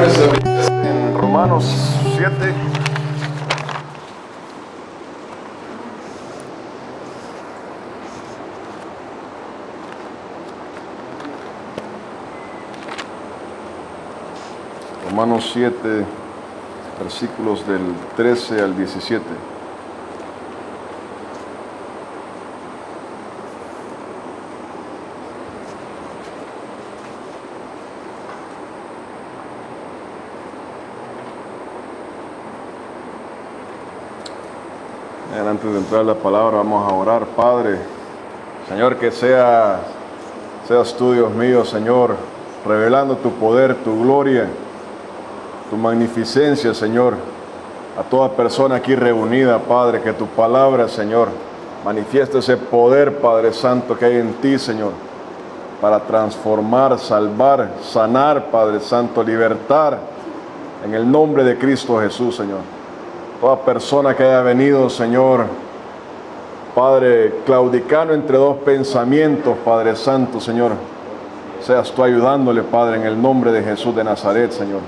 nuestra Biblia en Romanos 7. Romanos 7, versículos del 13 al 17. Antes de entrar a la palabra, vamos a orar. Padre, Señor, que seas tú, Dios mío, Señor, revelando tu poder, tu gloria, tu magnificencia, Señor, a toda persona aquí reunida, Padre, que tu palabra, Señor, manifieste ese poder, Padre Santo, que hay en ti, Señor, para transformar, salvar, sanar, Padre Santo, libertar, en el nombre de Cristo Jesús, Señor. Toda persona que haya venido, Señor, Padre, claudicando entre dos pensamientos, Padre Santo, Señor, seas tú ayudándole, Padre, en el nombre de Jesús de Nazaret, Señor.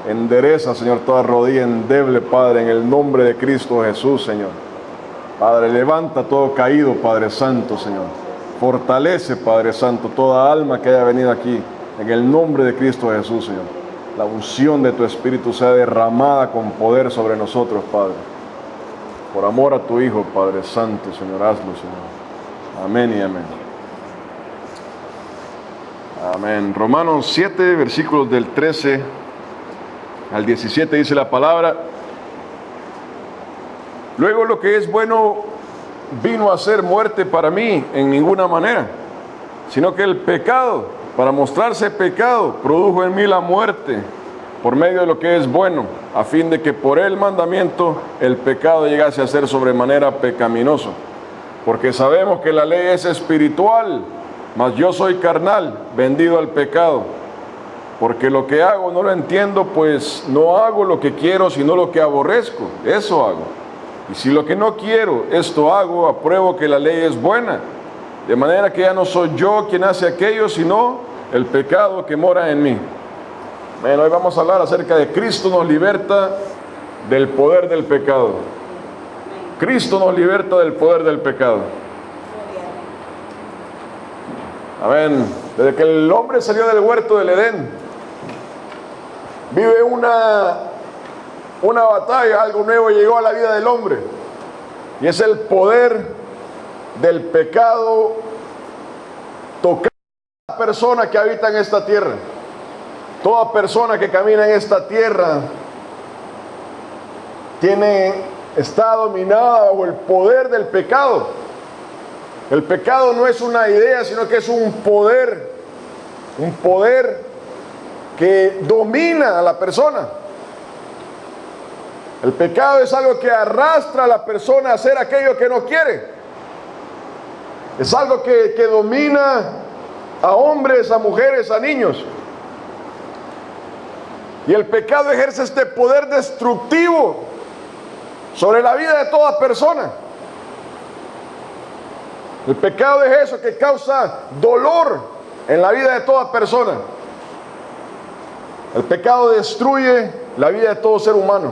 Endereza, Señor, toda rodilla endeble, Padre, en el nombre de Cristo Jesús, Señor. Padre, levanta todo caído, Padre Santo, Señor. Fortalece, Padre Santo, toda alma que haya venido aquí, en el nombre de Cristo Jesús, Señor. La unción de tu Espíritu sea derramada con poder sobre nosotros, Padre. Por amor a tu Hijo, Padre Santo, Señor, hazlo, Señor. Amén y amén. Amén. Romanos 7, versículos del 13 al 17 dice la palabra: luego lo que es bueno vino a ser muerte para mí en ninguna manera, sino que el pecado, para mostrarse pecado, produjo en mí la muerte por medio de lo que es bueno, a fin de que por el mandamiento el pecado llegase a ser sobremanera pecaminoso. Porque sabemos que la ley es espiritual, mas yo soy carnal, vendido al pecado. Porque lo que hago no lo entiendo, pues no hago lo que quiero, sino lo que aborrezco, eso hago. Y si lo que no quiero, esto hago, apruebo que la ley es buena. De manera que ya no soy yo quien hace aquello, sino el pecado que mora en mí. Bueno, hoy vamos a hablar acerca de Cristo nos liberta del poder del pecado. Cristo nos liberta del poder del pecado. Amén. Desde que el hombre salió del huerto del Edén, vive una batalla, algo nuevo llegó a la vida del hombre. Y es el poder del pecado tocando a la persona que habita en esta tierra. Toda persona que camina en esta tierra está dominada bajo el poder del pecado. El pecado no es una idea, sino que es un poder que domina a la persona. El pecado es algo que arrastra a la persona a hacer aquello que no quiere. Es algo que domina a hombres, a mujeres, a niños. Y el pecado ejerce este poder destructivo sobre la vida de toda persona. El pecado es eso que causa dolor en la vida de toda persona. El pecado destruye la vida de todo ser humano.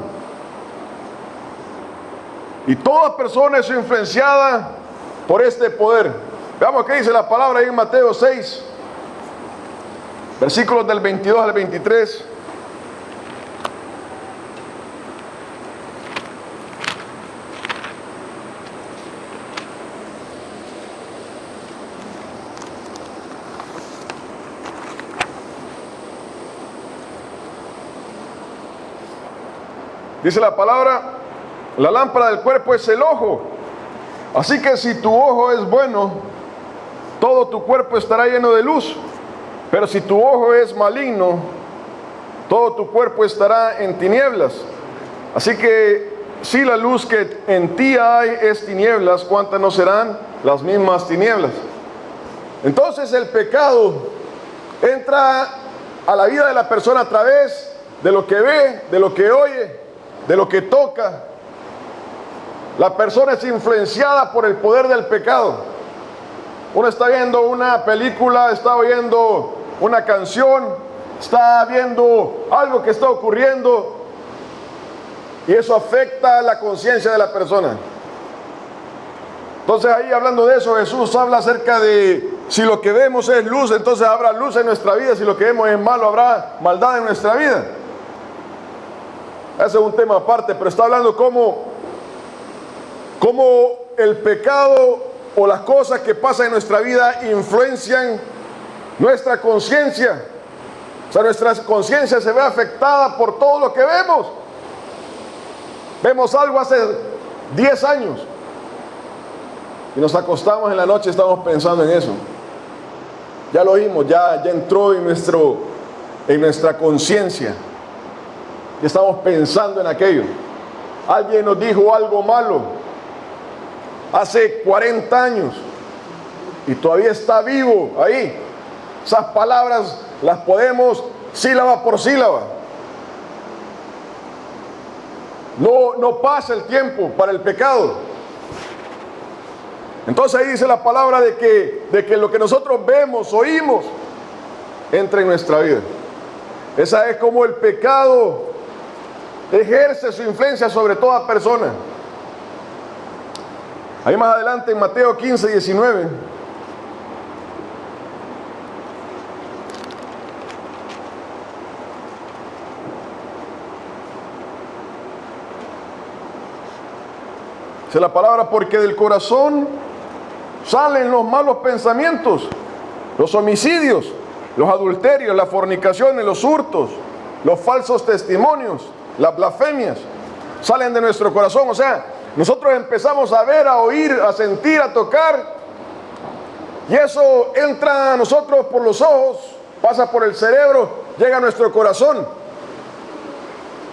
Y toda persona es influenciada por este poder. Veamos qué dice la palabra ahí en Mateo 6, versículos del 22 al 23. Dice la palabra: la lámpara del cuerpo es el ojo. Así que si tu ojo es bueno, todo tu cuerpo estará lleno de luz. Pero si tu ojo es maligno, todo tu cuerpo estará en tinieblas. Así que si la luz que en ti hay es tinieblas, ¿cuántas no serán las mismas tinieblas? Entonces el pecado entra a la vida de la persona a través de lo que ve, de lo que oye, de lo que toca. La persona es influenciada por el poder del pecado. Uno está viendo una película, está oyendo una canción está viendo algo que está ocurriendo y eso afecta la conciencia de la persona. Entonces ahí, hablando de eso, Jesús habla acerca de si lo que vemos es luz, entonces habrá luz en nuestra vida. Si lo que vemos es malo, habrá maldad en nuestra vida. Ese es un tema aparte, pero está hablando cómo el pecado o las cosas que pasan en nuestra vida influencian nuestra conciencia. O sea, nuestra conciencia se ve afectada por todo lo que vemos. Vemos algo hace 10 años y nos acostamos en la noche y estamos pensando en eso. Ya lo oímos, ya entró en nuestra conciencia. Y estamos pensando en aquello. Alguien nos dijo algo malo hace 40 años y todavía está vivo ahí. Esas palabras las podemos sílaba por sílaba. No pasa el tiempo para el pecado. Entonces ahí dice la palabra de que lo que nosotros vemos, oímos, entra en nuestra vida. Esa es como el pecado ejerce su influencia sobre toda persona. Ahí más adelante en Mateo 15, 19. Dice la palabra, porque del corazón salen los malos pensamientos, los homicidios, los adulterios, las fornicaciones, los hurtos, los falsos testimonios, las blasfemias, salen de nuestro corazón. O sea, nosotros empezamos a ver, a oír, a sentir, a tocar, y eso entra a nosotros por los ojos, pasa por el cerebro, llega a nuestro corazón.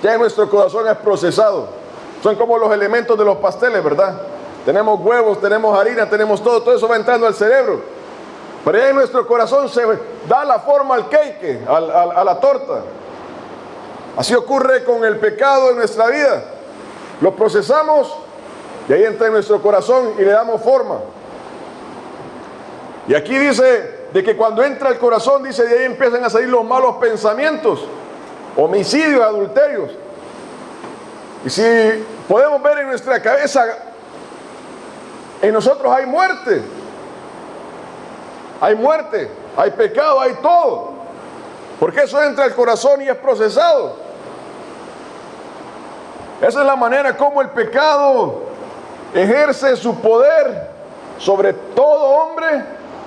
Ya en nuestro corazón es procesado. Son como los elementos de los pasteles, ¿verdad? Tenemos huevos, tenemos harina, tenemos todo eso va entrando al cerebro. Pero ya en nuestro corazón se da la forma al cake, a la torta. Así ocurre con el pecado en nuestra vida. Lo procesamos y ahí entra en nuestro corazón y le damos forma. Y aquí dice de que cuando entra el corazón, dice, de ahí empiezan a salir los malos pensamientos, homicidios, adulterios. Y si podemos ver en nuestra cabeza, en nosotros hay muerte, hay pecado, hay todo, porque eso entra al corazón y es procesado. Esa es la manera como el pecado ejerce su poder sobre todo hombre,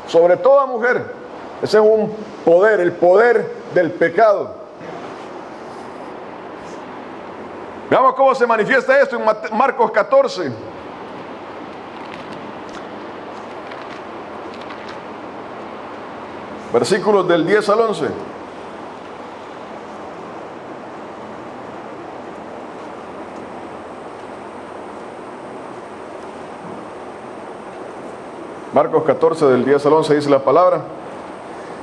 sobre toda mujer. Ese es un poder, el poder del pecado. Veamos cómo se manifiesta esto en Marcos 14. Versículos del 10 al 11. Marcos 14 del 10 al 11 dice la palabra.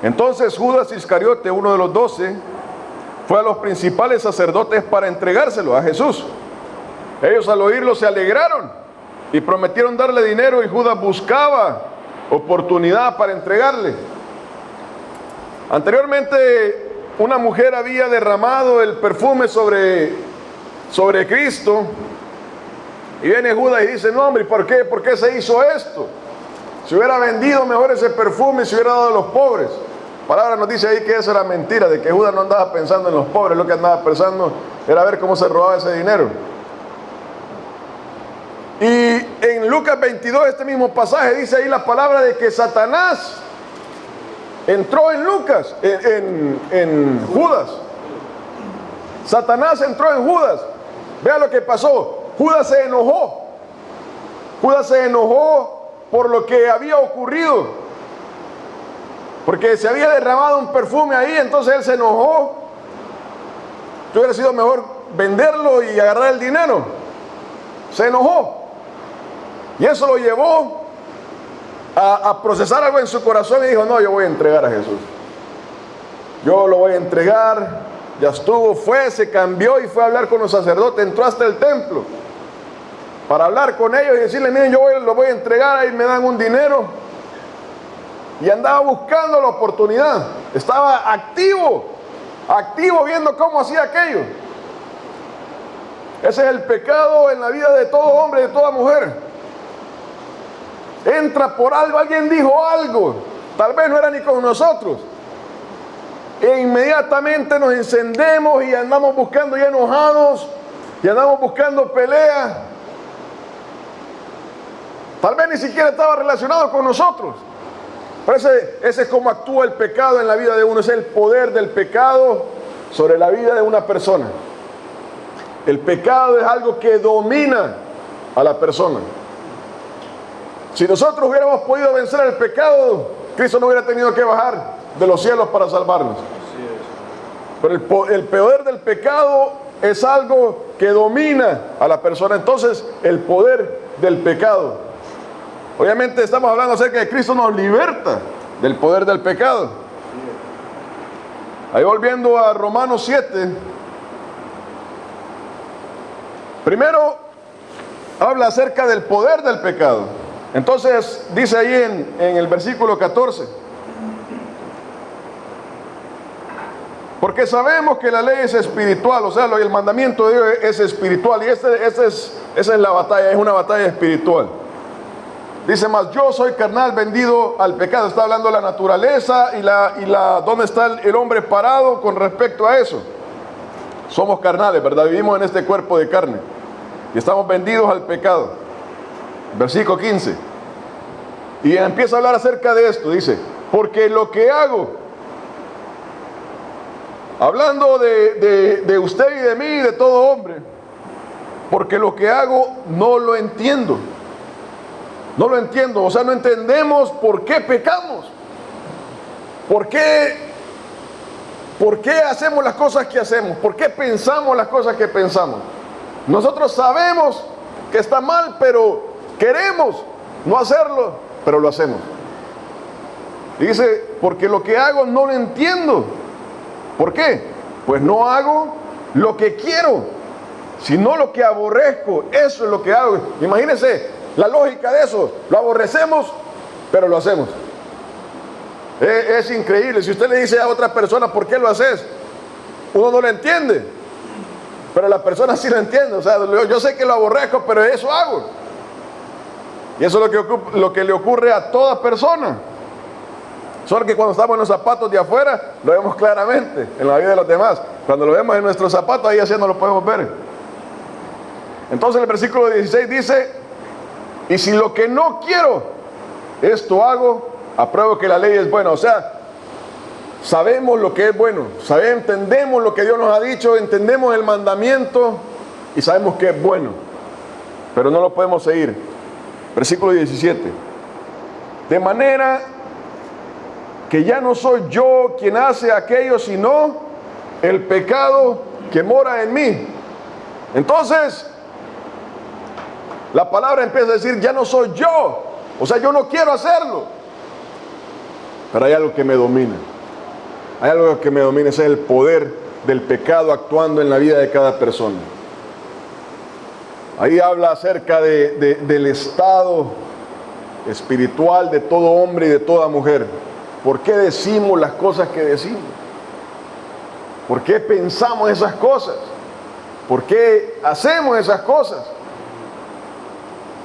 Entonces Judas Iscariote, uno de los 12, fue a los principales sacerdotes para entregárselo a Jesús. Ellos al oírlo se alegraron y prometieron darle dinero, y Judas buscaba oportunidad para entregarle. Anteriormente una mujer había derramado el perfume sobre Cristo, y viene Judas y dice, no hombre, ¿por qué? ¿Por qué se hizo esto? Si hubiera vendido mejor ese perfume, se hubiera dado a los pobres. La palabra nos dice ahí que eso era mentira, de que Judas no andaba pensando en los pobres, lo que andaba pensando era ver cómo se robaba ese dinero. Y en Lucas 22, este mismo pasaje, dice ahí la palabra de que Satanás entró en Lucas, en Judas. Satanás entró en Judas. Vea lo que pasó. Judas se enojó. Judas se enojó por lo que había ocurrido. Porque se había derramado un perfume ahí, entonces él se enojó. Que hubiera sido mejor venderlo y agarrar el dinero. Se enojó. Y eso lo llevó a procesar algo en su corazón y dijo, no, yo voy a entregar a Jesús. Yo lo voy a entregar. Ya estuvo, fue, se cambió y fue a hablar con los sacerdotes. Entró hasta el templo para hablar con ellos y decirle, miren, lo voy a entregar, ahí me dan un dinero. Y andaba buscando la oportunidad, estaba activo activo viendo cómo hacía aquello. Ese es el pecado en la vida de todo hombre, de toda mujer. Entra por algo, alguien dijo algo, tal vez no era ni con nosotros, e inmediatamente nos encendemos y andamos buscando ya enojados, y andamos buscando peleas. Tal vez ni siquiera estaba relacionado con nosotros. Pero ese es como actúa el pecado en la vida de uno. Es el poder del pecado sobre la vida de una persona. El pecado es algo que domina a la persona. Si nosotros hubiéramos podido vencer el pecado, Cristo no hubiera tenido que bajar de los cielos para salvarnos. Pero el poder del pecado es algo que domina a la persona. Entonces, el poder del pecado. Obviamente estamos hablando acerca de que Cristo nos liberta del poder del pecado. Ahí volviendo a Romanos 7. Primero habla acerca del poder del pecado. Entonces dice ahí en el versículo 14: porque sabemos que la ley es espiritual, o sea, el mandamiento de Dios es espiritual, y esa es la batalla, es una batalla espiritual. Dice más, yo soy carnal vendido al pecado. Está hablando de la naturaleza y dónde está el hombre parado con respecto a eso. Somos carnales, ¿verdad? Vivimos en este cuerpo de carne y estamos vendidos al pecado. Versículo 15. Y empieza a hablar acerca de esto. Dice, porque lo que hago, hablando de usted y de mí y de todo hombre, porque lo que hago no lo entiendo. No lo entiendo, o sea, no entendemos por qué pecamos. ¿Por qué hacemos las cosas que hacemos? ¿Por qué pensamos las cosas que pensamos? Nosotros sabemos que está mal, pero queremos no hacerlo, pero lo hacemos. Dice, porque lo que hago no lo entiendo. ¿Por qué? Pues no hago lo que quiero, sino lo que aborrezco. Eso es lo que hago. Imagínense la lógica de eso. Lo aborrecemos, pero lo hacemos. Es increíble. Si usted le dice a otra persona, ¿por qué lo haces?, uno no lo entiende, pero la persona sí lo entiende. O sea, yo sé que lo aborrezco, pero eso hago. Y eso es lo que le ocurre a toda persona. Solo que cuando estamos en los zapatos de afuera, lo vemos claramente en la vida de los demás. Cuando lo vemos en nuestros zapatos, ahí así no lo podemos ver. Entonces el versículo 16 dice, y si lo que no quiero, esto hago, apruebo que la ley es buena. O sea, sabemos lo que es bueno, entendemos lo que Dios nos ha dicho, entendemos el mandamiento y sabemos que es bueno, pero no lo podemos seguir. Versículo 17. De manera que ya no soy yo quien hace aquello, sino el pecado que mora en mí. Entonces, la palabra empieza a decir, ya no soy yo. O sea, yo no quiero hacerlo, pero hay algo que me domina. Hay algo que me domina, ese es el poder del pecado actuando en la vida de cada persona. Ahí habla acerca del estado espiritual de todo hombre y de toda mujer. ¿Por qué decimos las cosas que decimos? ¿Por qué pensamos esas cosas? ¿Por qué hacemos esas cosas?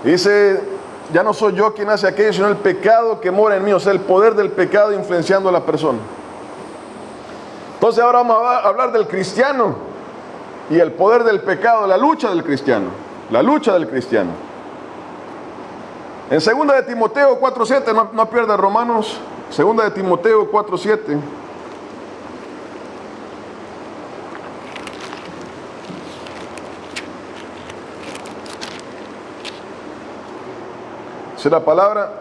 Dice, ya no soy yo quien hace aquello, sino el pecado que mora en mí. O sea, el poder del pecado influenciando a la persona. Entonces ahora vamos a hablar del cristiano y el poder del pecado, la lucha del cristiano. La lucha del cristiano. En 2 de Timoteo 4:7, no pierda Romanos, 2 de Timoteo 4:7. Dice la palabra.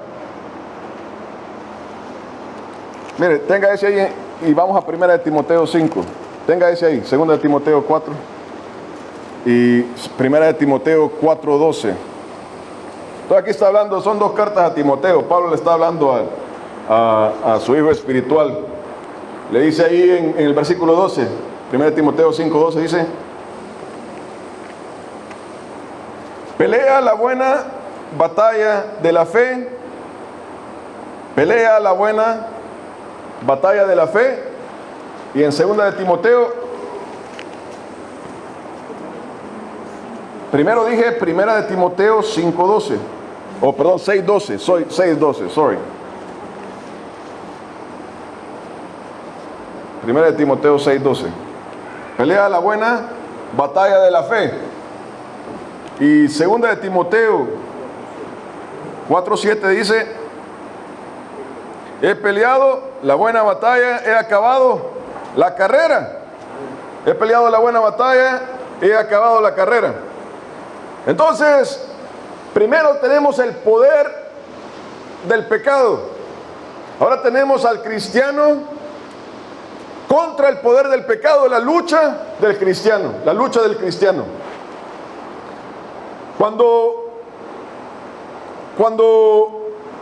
Mire, tenga ese ahí y vamos a 1 de Timoteo 5. Tenga ese ahí, 2 de Timoteo 4 y 1 de Timoteo 4:12. Entonces aquí está hablando, son dos cartas a Timoteo. Pablo le está hablando a su hijo espiritual. Le dice ahí en el versículo 12, 1 de Timoteo 5:12, dice: pelea la buena batalla de la fe, pelea la buena batalla de la fe, Y en segunda de Timoteo, primero dije primera de Timoteo 5:12, o perdón, 6:12, 6:12, sorry. Primera de Timoteo 6:12. Pelea la buena batalla de la fe. Y segunda de Timoteo 4:7 dice: he peleado la buena batalla, he acabado la carrera. He peleado la buena batalla, he acabado la carrera. Entonces, primero tenemos el poder del pecado. Ahora tenemos al cristiano contra el poder del pecado, la lucha del cristiano, la lucha del cristiano. Cuando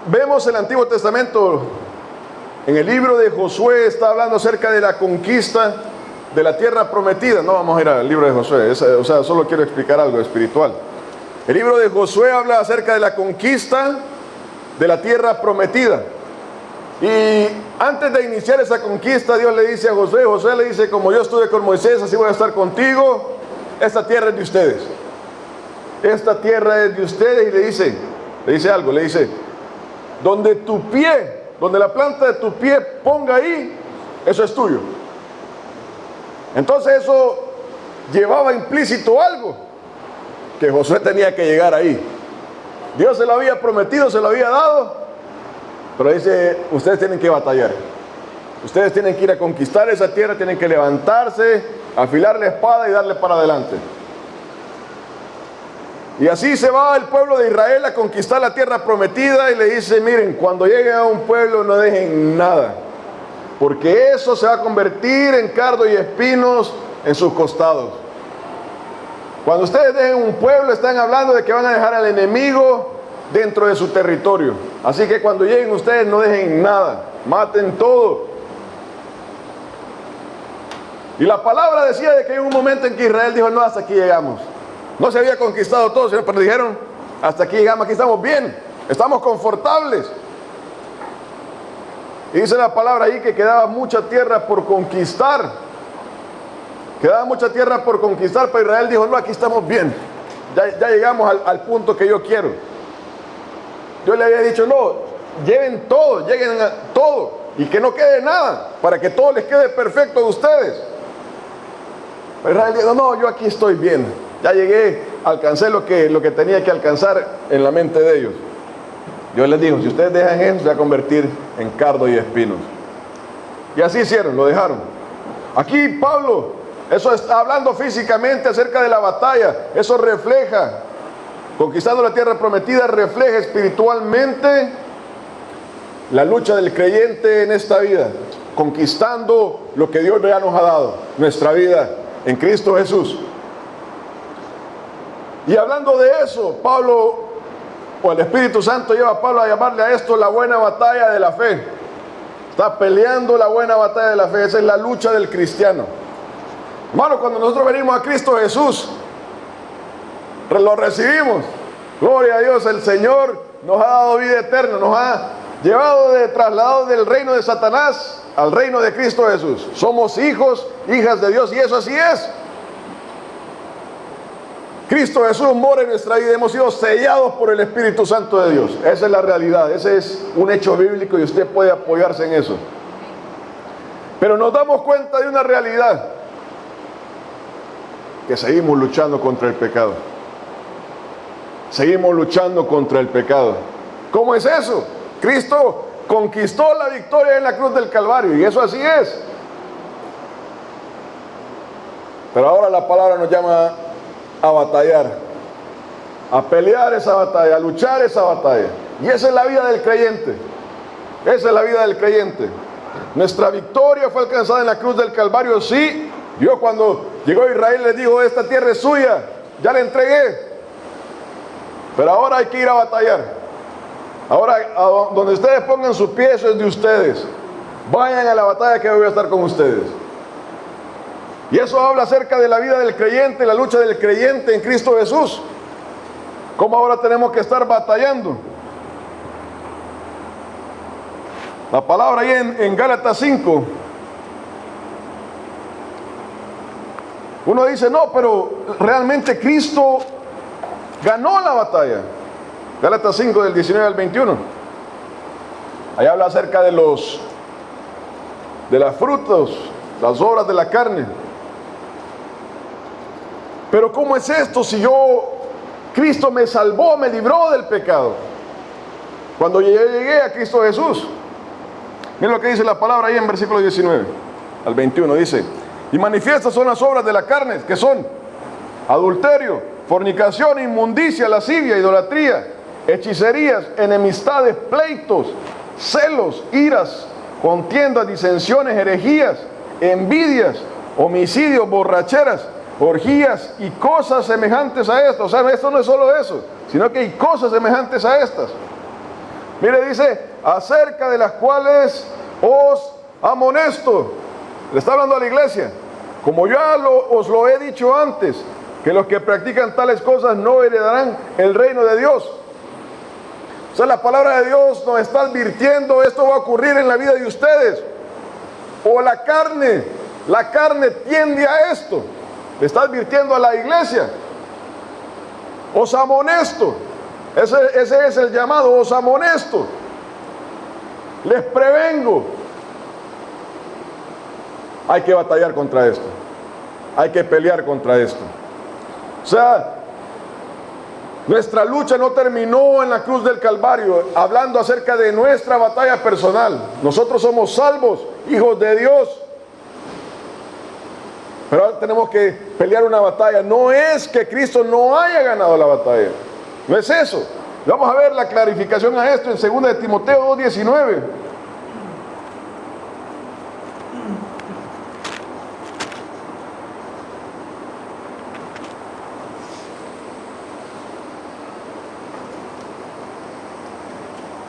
vemos el Antiguo Testamento, en el libro de Josué está hablando acerca de la conquista de la tierra prometida. No vamos a ir al libro de Josué, solo quiero explicar algo espiritual. El libro de Josué habla acerca de la conquista de la tierra prometida. Y antes de iniciar esa conquista, Dios le dice a Josué, Josué le dice: como yo estuve con Moisés, así voy a estar contigo. Esta tierra es de ustedes. Esta tierra es de ustedes. Y le dice algo, le dice: donde tu pie, donde la planta de tu pie ponga ahí, eso es tuyo. Entonces eso llevaba implícito algo, que Josué tenía que llegar ahí. Dios se lo había prometido, se lo había dado, pero dice: ustedes tienen que batallar. Ustedes tienen que ir a conquistar esa tierra, tienen que levantarse, afilar la espada y darle para adelante. Y así se va el pueblo de Israel a conquistar la tierra prometida, y le dice: miren, cuando lleguen a un pueblo no dejen nada, porque eso se va a convertir en cardo y espinos en sus costados. Cuando ustedes dejen un pueblo, están hablando de que van a dejar al enemigo dentro de su territorio. Así que cuando lleguen ustedes no dejen nada, maten todo. Y la palabra decía de que hay un momento en que Israel dijo: no, hasta aquí llegamos. No se había conquistado todo, pero dijeron: hasta aquí llegamos, aquí estamos bien, estamos confortables. Y dice la palabra ahí que quedaba mucha tierra por conquistar. Quedaba mucha tierra por conquistar, pero Israel dijo: no, aquí estamos bien, ya llegamos al punto que yo quiero. Yo le había dicho: no, lleven todo, lleguen a todo, y que no quede nada, para que todo les quede perfecto a ustedes. Pero Israel dijo: no, yo aquí estoy bien, ya llegué, alcancé lo que tenía que alcanzar en la mente de ellos. Yo les digo: si ustedes dejan eso, se va a convertir en cardo y espinos. Y así hicieron, lo dejaron. Aquí Pablo, eso está hablando físicamente acerca de la batalla. Eso refleja, conquistando la tierra prometida, refleja espiritualmente la lucha del creyente en esta vida, conquistando lo que Dios ya nos ha dado, nuestra vida en Cristo Jesús. Y hablando de eso, Pablo, o el Espíritu Santo lleva a Pablo a llamarle a esto la buena batalla de la fe. Está peleando la buena batalla de la fe. Esa es la lucha del cristiano. Hermano, cuando nosotros venimos a Cristo Jesús, lo recibimos. Gloria a Dios, el Señor nos ha dado vida eterna, nos ha trasladado del reino de Satanás al reino de Cristo Jesús. Somos hijos, hijas de Dios, y eso así es. Cristo Jesús mora en nuestra vida, hemos sido sellados por el Espíritu Santo de Dios. Esa es la realidad, ese es un hecho bíblico y usted puede apoyarse en eso. Pero nos damos cuenta de una realidad, que seguimos luchando contra el pecado. Seguimos luchando contra el pecado. ¿Cómo es eso? Cristo conquistó la victoria en la cruz del Calvario, y eso así es. Pero ahora la palabra nos llama a batallar, a pelear esa batalla, a luchar esa batalla. Y esa es la vida del creyente. Esa es la vida del creyente. Nuestra victoria fue alcanzada en la cruz del Calvario, sí. Dios, cuando llegó a Israel, les dijo: esta tierra es suya, ya la entregué. Pero ahora hay que ir a batallar. Ahora, donde ustedes pongan sus pies, eso es de ustedes. Vayan a la batalla, que voy a estar con ustedes. Y eso habla acerca de la vida del creyente, la lucha del creyente en Cristo Jesús. Cómo ahora tenemos que estar batallando. La palabra ahí en Gálatas 5, Uno dice, no, pero realmente Cristo ganó la batalla. Gálatas 5 del 19 al 21. Ahí habla acerca de los frutos, las obras de la carne. Pero ¿cómo es esto si Cristo me salvó, me libró del pecado? Cuando yo llegué a Cristo Jesús. Miren lo que dice la palabra ahí en versículo 19 al 21. Dice, y manifiestas son las obras de la carne, que son adulterio, fornicación, inmundicia, lascivia, idolatría, hechicerías, enemistades, pleitos, celos, iras, contiendas, disensiones, herejías, envidias, homicidios, borracheras, orgías y cosas semejantes a esto. O sea, esto no es solo eso, sino que hay cosas semejantes a estas. Mire, dice, acerca de las cuales os amonesto. Le está hablando a la iglesia. Como ya os lo he dicho antes, que los que practican tales cosas no heredarán el reino de Dios. O sea, la palabra de Dios nos está advirtiendo, esto va a ocurrir en la vida de ustedes. O la carne tiende a esto. Le está advirtiendo a la iglesia. Os amonesto. Ese es el llamado, os amonesto. Les prevengo. Hay que batallar contra esto. Hay que pelear contra esto. O sea, nuestra lucha no terminó en la cruz del Calvario, hablando acerca de nuestra batalla personal. Nosotros somos salvos, hijos de Dios. Pero ahora tenemos que pelear una batalla. No es que Cristo no haya ganado la batalla. No es eso. Vamos a ver la clarificación a esto en 2 de Timoteo 2:19.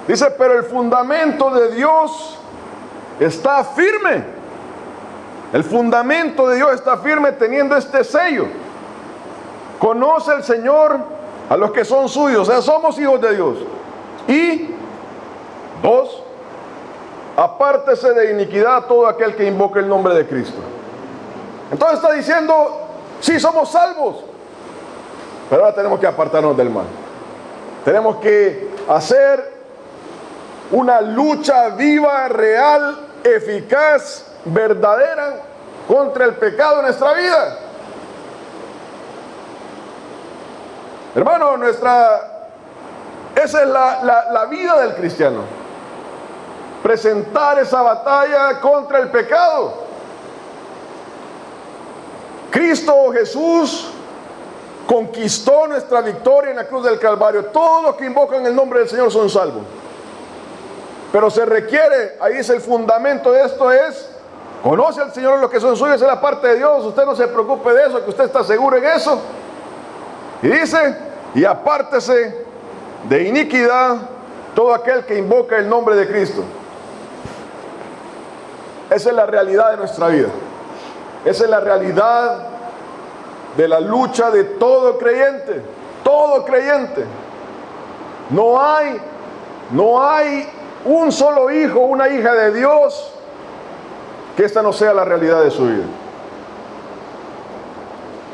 Dice, pero el fundamento de Dios está firme. El fundamento de Dios está firme teniendo este sello. Conoce el Señor a los que son suyos. O sea, somos hijos de Dios. Y, 2, apártese de iniquidad todo aquel que invoque el nombre de Cristo. Entonces está diciendo, sí, somos salvos, pero ahora tenemos que apartarnos del mal. Tenemos que hacer una lucha viva, real, eficaz, verdadera contra el pecado en nuestra vida. Hermano, esa es la vida del cristiano. Presentar esa batalla contra el pecado. Cristo Jesús conquistó nuestra victoria en la cruz del Calvario. Todos los que invocan el nombre del Señor son salvos. Pero se requiere, ahí es el fundamento de esto, es conoce al Señor los que son suyos, es la parte de Dios. Usted no se preocupe de eso, que usted está seguro en eso. Y dice, y apártese de iniquidad todo aquel que invoca el nombre de Cristo. Esa es la realidad de nuestra vida. Esa es la realidad de la lucha de todo creyente. Todo creyente. No hay un solo hijo, una hija de Dios, que esta no sea la realidad de su vida.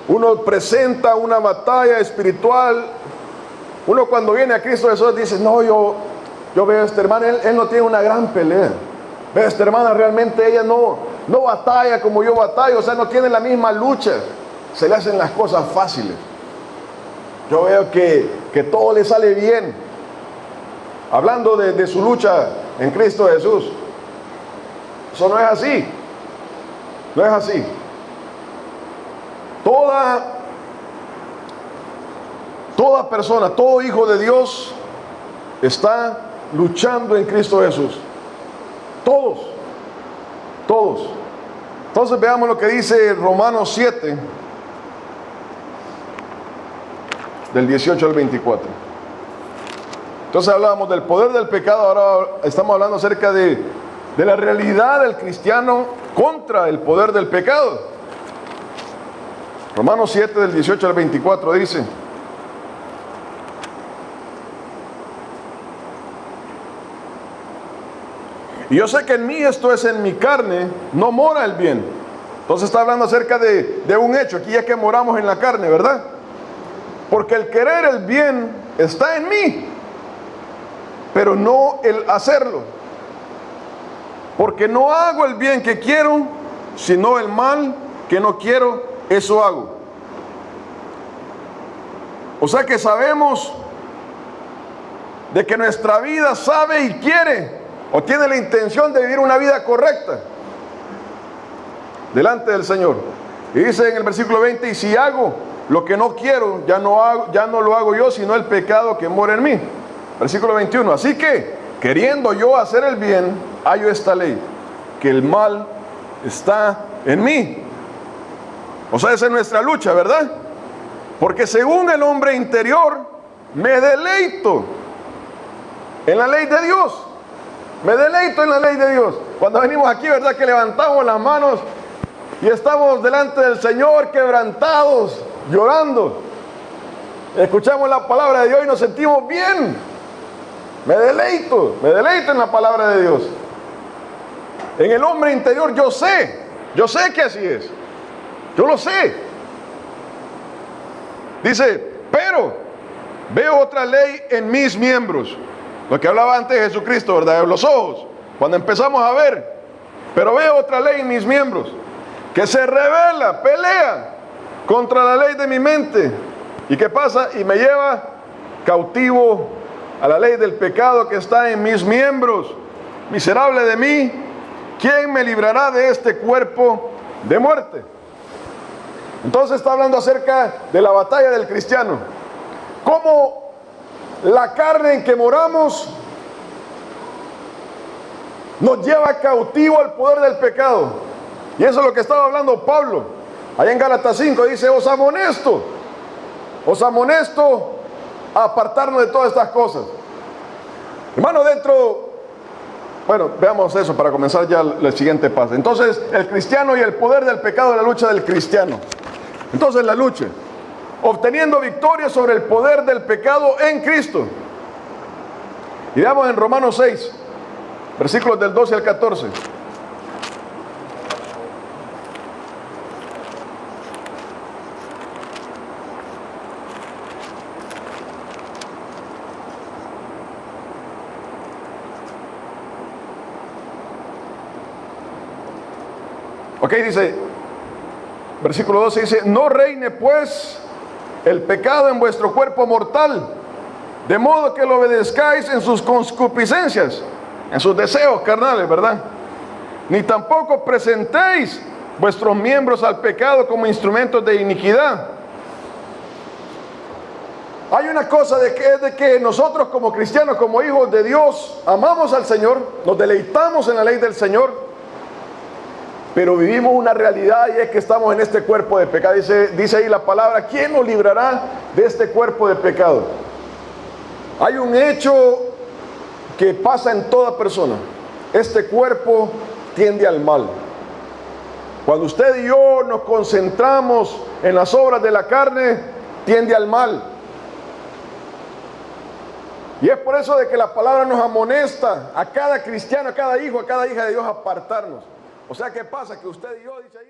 Uno presenta una batalla espiritual. Uno cuando viene a Cristo Jesús dice, no, yo veo a esta hermana, él no tiene una gran pelea. Veo a esta hermana, realmente ella no batalla como yo batallo, o sea, no tiene la misma lucha. Se le hacen las cosas fáciles. Yo veo que todo le sale bien. Hablando de su lucha en Cristo Jesús. Eso no es así. No es así. Toda persona, todo hijo de Dios está luchando en Cristo Jesús. Todos. Entonces veamos lo que dice Romanos 7, del 18 al 24. Entonces hablábamos del poder del pecado, ahora estamos hablando acerca de la realidad del cristiano contra el poder del pecado. Romanos 7 del 18 al 24 dice, y yo sé que en mí, esto es en mi carne, no mora el bien, Entonces está hablando acerca de un hecho, aquí ya que moramos en la carne, ¿verdad? Porque el querer el bien está en mí, pero no el hacerlo. Porque no hago el bien que quiero, sino el mal que no quiero, eso hago. O sea que sabemos de que nuestra vida sabe y quiere, o tiene la intención de vivir una vida correcta delante del Señor. Y dice en el versículo 20, y si hago lo que no quiero, ya no lo hago yo, sino el pecado que mora en mí. Versículo 21, así que, queriendo yo hacer el bien, hallo esta ley, que el mal está en mí. O sea, esa es nuestra lucha, ¿verdad? Porque según el hombre interior, me deleito en la ley de Dios. Me deleito en la ley de Dios. Cuando venimos aquí, ¿verdad? Que levantamos las manos y estamos delante del Señor quebrantados, llorando. Escuchamos la palabra de Dios y nos sentimos bien. Me deleito en la palabra de Dios. En el hombre interior yo sé que así es. Yo lo sé. Dice, pero veo otra ley en mis miembros. Lo que hablaba antes de Jesucristo, ¿verdad? De los ojos. Cuando empezamos a ver, pero veo otra ley en mis miembros, que se revela, pelea contra la ley de mi mente. ¿Y qué pasa? Y me lleva cautivo a la ley del pecado que está en mis miembros. Miserable de mí, ¿quién me librará de este cuerpo de muerte? Entonces está hablando acerca de la batalla del cristiano. Cómo la carne en que moramos nos lleva cautivo al poder del pecado. Y eso es lo que estaba hablando Pablo. Allá en Gálatas 5 dice, os amonesto a apartarnos de todas estas cosas. Hermano, bueno, veamos eso para comenzar ya el siguiente paso. Entonces, el cristiano y el poder del pecado, la lucha del cristiano. Entonces, la lucha, obteniendo victoria sobre el poder del pecado en Cristo. Y veamos en Romanos 6, versículos del 12 al 14. Ok, dice, versículo 12 dice, no reine pues el pecado en vuestro cuerpo mortal, de modo que lo obedezcáis en sus concupiscencias, en sus deseos carnales, ¿verdad? Ni tampoco presentéis vuestros miembros al pecado como instrumentos de iniquidad. Hay una cosa de que nosotros como cristianos, como hijos de Dios, amamos al Señor, nos deleitamos en la ley del Señor, pero vivimos una realidad y es que estamos en este cuerpo de pecado. Dice ahí la palabra, ¿quién nos librará de este cuerpo de pecado? Hay un hecho que pasa en toda persona. Este cuerpo tiende al mal. Cuando usted y yo nos concentramos en las obras de la carne, tiende al mal. Y es por eso de que la palabra nos amonesta a cada cristiano, a cada hijo, a cada hija de Dios a apartarnos. O sea, ¿qué pasa? Que usted y yo, dice ahí...